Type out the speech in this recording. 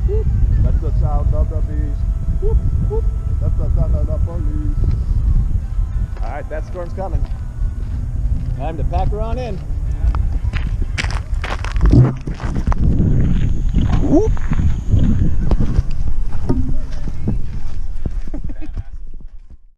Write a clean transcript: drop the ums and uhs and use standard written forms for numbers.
whoop. That's the sound of the beast. Whoop, whoop. That's the sound of the police. All right, that storm's coming. Time to pack her on in. Whoop.